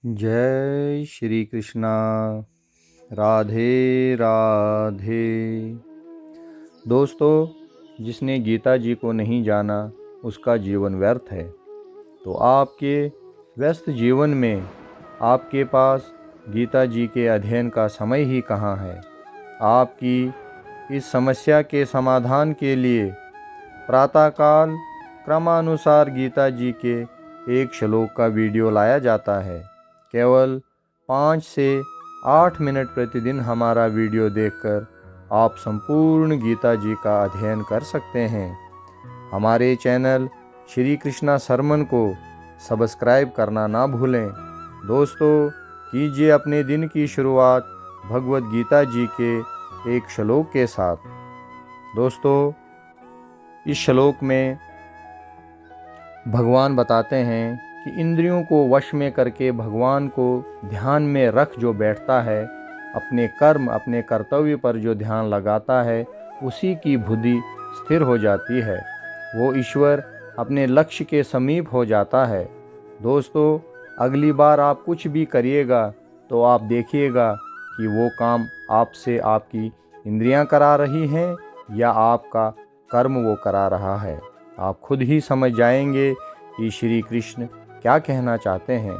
जय श्री कृष्णा। राधे राधे। दोस्तों, जिसने गीता जी को नहीं जाना उसका जीवन व्यर्थ है। तो आपके व्यस्त जीवन में आपके पास गीता जी के अध्ययन का समय ही कहाँ है। आपकी इस समस्या के समाधान के लिए प्रातःकाल क्रमानुसार गीता जी के एक श्लोक का वीडियो लाया जाता है। केवल 5 से 8 मिनट प्रतिदिन हमारा वीडियो देखकर आप संपूर्ण गीता जी का अध्ययन कर सकते हैं। हमारे चैनल श्री कृष्णा सरमन को सब्सक्राइब करना ना भूलें। दोस्तों, कीजिए अपने दिन की शुरुआत भगवत गीता जी के एक श्लोक के साथ। दोस्तों, इस श्लोक में भगवान बताते हैं कि इंद्रियों को वश में करके भगवान को ध्यान में रख जो बैठता है, अपने कर्म अपने कर्तव्य पर जो ध्यान लगाता है, उसी की बुद्धि स्थिर हो जाती है। वो ईश्वर अपने लक्ष्य के समीप हो जाता है। दोस्तों, अगली बार आप कुछ भी करिएगा तो आप देखिएगा कि वो काम आपसे आपकी इंद्रियां करा रही हैं या आपका कर्म वो करा रहा है। आप खुद ही समझ जाएंगे कि श्री कृष्ण क्या कहना चाहते हैं।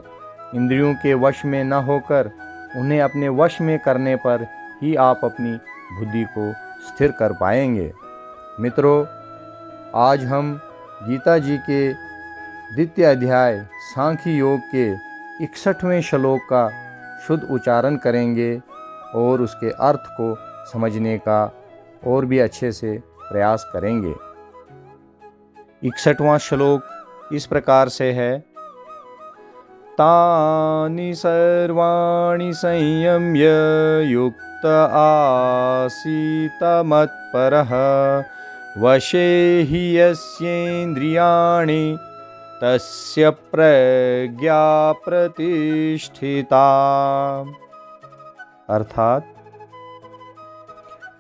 इंद्रियों के वश में न होकर उन्हें अपने वश में करने पर ही आप अपनी बुद्धि को स्थिर कर पाएंगे। मित्रों, आज हम गीता जी के द्वितीय अध्याय सांख्य योग के 61वें श्लोक का शुद्ध उच्चारण करेंगे और उसके अर्थ को समझने का और भी अच्छे से प्रयास करेंगे। 61वां श्लोक इस प्रकार से है। तानि सर्वाणि संयम्य युक्त आसीत मत्परः वशे हि यस्येन्द्रियाणि तस्य प्रज्ञा प्रतिष्ठिता। अर्थात,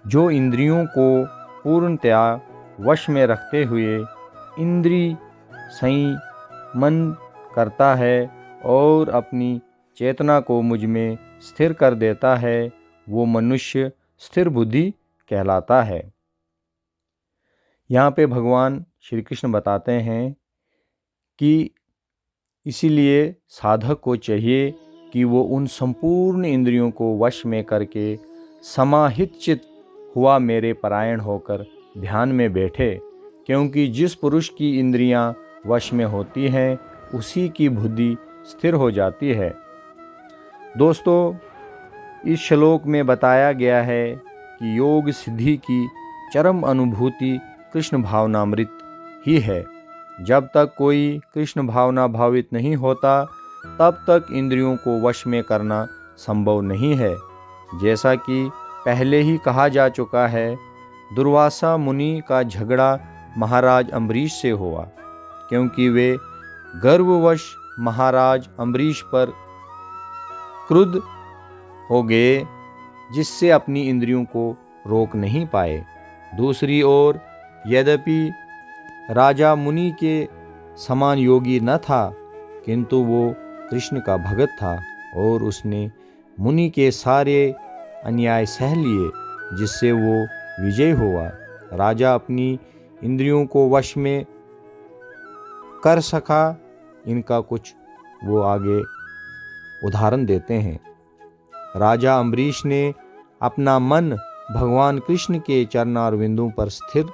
जो इंद्रियों को पूर्णतया वश में रखते हुए इंद्रिय संयमन करता है और अपनी चेतना को मुझ में स्थिर कर देता है, वो मनुष्य स्थिर बुद्धि कहलाता है। यहाँ पे भगवान श्री कृष्ण बताते हैं कि इसीलिए साधक को चाहिए कि वो उन संपूर्ण इंद्रियों को वश में करके समाहित चित्त हुआ मेरे परायण होकर ध्यान में बैठे, क्योंकि जिस पुरुष की इंद्रियां वश में होती हैं उसी की बुद्धि स्थिर हो जाती है। दोस्तों, इस श्लोक में बताया गया है कि योग सिद्धि की चरम अनुभूति कृष्ण भावनामृत ही है। जब तक कोई कृष्ण भावना भावित नहीं होता तब तक इंद्रियों को वश में करना संभव नहीं है। जैसा कि पहले ही कहा जा चुका है, दुर्वासा मुनि का झगड़ा महाराज अम्बरीश से हुआ, क्योंकि वे गर्ववश महाराज अम्बरीश पर क्रुद्ध हो गए, जिससे अपनी इंद्रियों को रोक नहीं पाए। दूसरी ओर, यद्यपि राजा मुनि के समान योगी न था, किंतु वो कृष्ण का भगत था और उसने मुनि के सारे अन्याय सह लिए, जिससे वो विजय हुआ। राजा अपनी इंद्रियों को वश में कर सका। इनका कुछ वो आगे उदाहरण देते हैं। राजा अम्बरीश ने अपना मन भगवान कृष्ण के चरणारविंदों पर स्थिर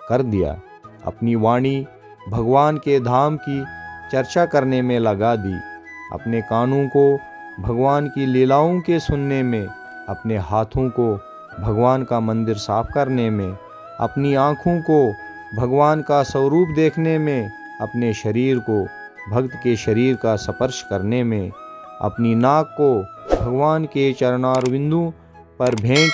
कर दिया, अपनी वाणी भगवान के धाम की चर्चा करने में लगा दी, अपने कानों को भगवान की लीलाओं के सुनने में, अपने हाथों को भगवान का मंदिर साफ करने में, अपनी आँखों को भगवान का स्वरूप देखने में, अपने शरीर को भक्त के शरीर का स्पर्श करने में, अपनी नाक को भगवान के चरणारविंदों पर भेंट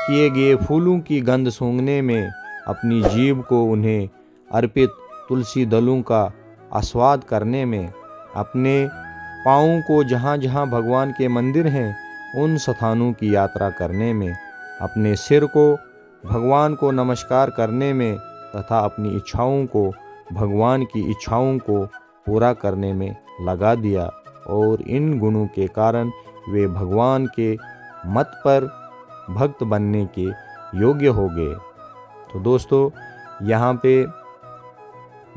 किए गए फूलों की गंध सूंघने में, अपनी जीभ को उन्हें अर्पित तुलसी दलों का आस्वाद करने में, अपने पाँवों को जहाँ जहाँ भगवान के मंदिर हैं उन स्थानों की यात्रा करने में, अपने सिर को भगवान को नमस्कार करने में तथा अपनी इच्छाओं को भगवान की इच्छाओं को पूरा करने में लगा दिया। और इन गुणों के कारण वे भगवान के मत पर भक्त बनने के योग्य हो गए। तो दोस्तों, यहाँ पे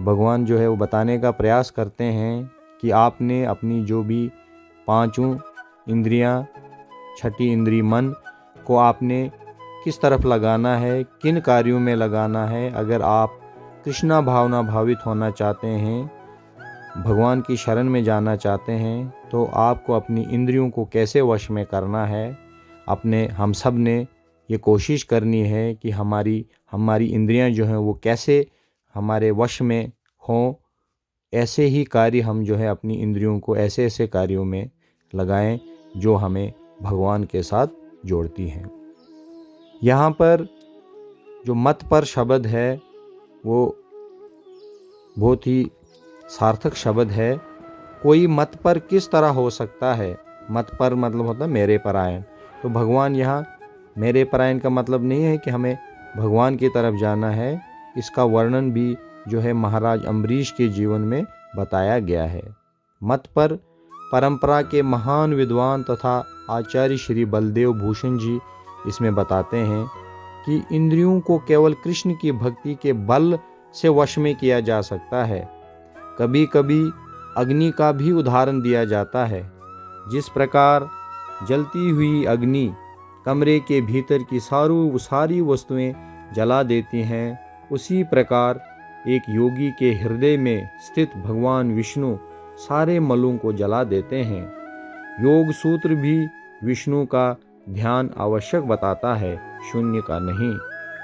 भगवान जो है वो बताने का प्रयास करते हैं कि आपने अपनी जो भी पांचों इंद्रियां, छठी इंद्री मन को आपने किस तरफ लगाना है, किन कार्यों में लगाना है। अगर आप कृष्णा भावना भावित होना चाहते हैं, भगवान की शरण में जाना चाहते हैं, तो आपको अपनी इंद्रियों को कैसे वश में करना है। हम सब ने ये कोशिश करनी है कि हमारी इंद्रियां जो हैं वो कैसे हमारे वश में हों। ऐसे ही कार्य हम जो है अपनी इंद्रियों को ऐसे ऐसे कार्यों में लगाएं जो हमें भगवान के साथ जोड़ती हैं। यहाँ पर जो मत पर शब्द है वो बहुत ही सार्थक शब्द है। कोई मत पर किस तरह हो सकता है? मत पर मतलब होता है मेरे परायण। तो भगवान यहाँ मेरे परायण का मतलब नहीं है कि हमें भगवान की तरफ जाना है। इसका वर्णन भी जो है महाराज अम्बरीश के जीवन में बताया गया है। मत पर परंपरा के महान विद्वान तथा आचार्य श्री बलदेव भूषण जी इसमें बताते हैं कि इंद्रियों को केवल कृष्ण की भक्ति के बल से वश में किया जा सकता है। कभी कभी अग्नि का भी उदाहरण दिया जाता है। जिस प्रकार जलती हुई अग्नि कमरे के भीतर की सारी वस्तुएं जला देती हैं, उसी प्रकार एक योगी के हृदय में स्थित भगवान विष्णु सारे मलों को जला देते हैं। योग सूत्र भी विष्णु का ध्यान आवश्यक बताता है, शून्य का नहीं।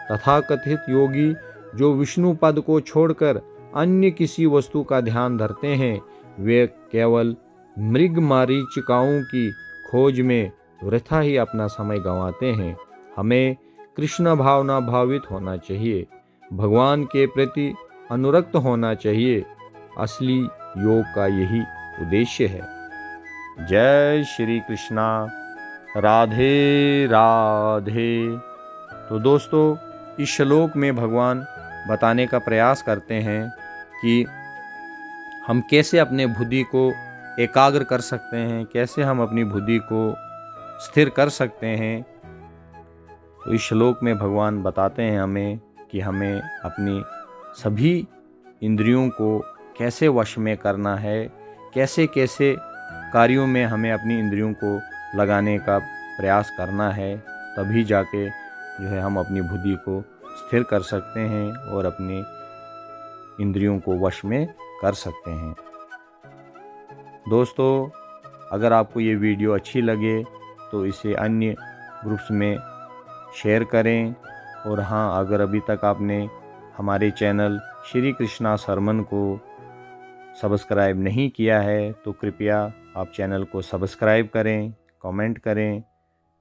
तथाकथित योगी जो विष्णु पद को छोड़कर अन्य किसी वस्तु का ध्यान धरते हैं, वे केवल मृग मारीचिकाओं की खोज में वृथा ही अपना समय गंवाते हैं। हमें कृष्ण भावना भावित होना चाहिए, भगवान के प्रति अनुरक्त होना चाहिए। असली योग का यही उद्देश्य है। जय श्री कृष्णा। राधे राधे। तो दोस्तों, इस श्लोक में भगवान बताने का प्रयास करते हैं कि हम कैसे अपने बुद्धि को एकाग्र कर सकते हैं, कैसे हम अपनी बुद्धि को स्थिर कर सकते हैं। तो इस श्लोक में भगवान बताते हैं हमें कि हमें अपनी सभी इंद्रियों को कैसे वश में करना है, कैसे कैसे कार्यों में हमें अपनी इंद्रियों को लगाने का प्रयास करना है। तभी जाके जो है हम अपनी बुद्धि को स्थिर कर सकते हैं और अपनी इंद्रियों को वश में कर सकते हैं। दोस्तों, अगर आपको ये वीडियो अच्छी लगे तो इसे अन्य ग्रुप्स में शेयर करें। और हाँ, अगर अभी तक आपने हमारे चैनल श्री कृष्णा सरमन को सब्सक्राइब नहीं किया है तो कृपया आप चैनल को सब्सक्राइब करें, कमेंट करें,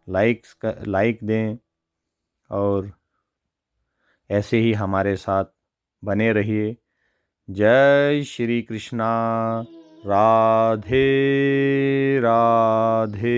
लाइक दें और ऐसे ही हमारे साथ बने रहिए। जय श्री कृष्णा। राधे राधे।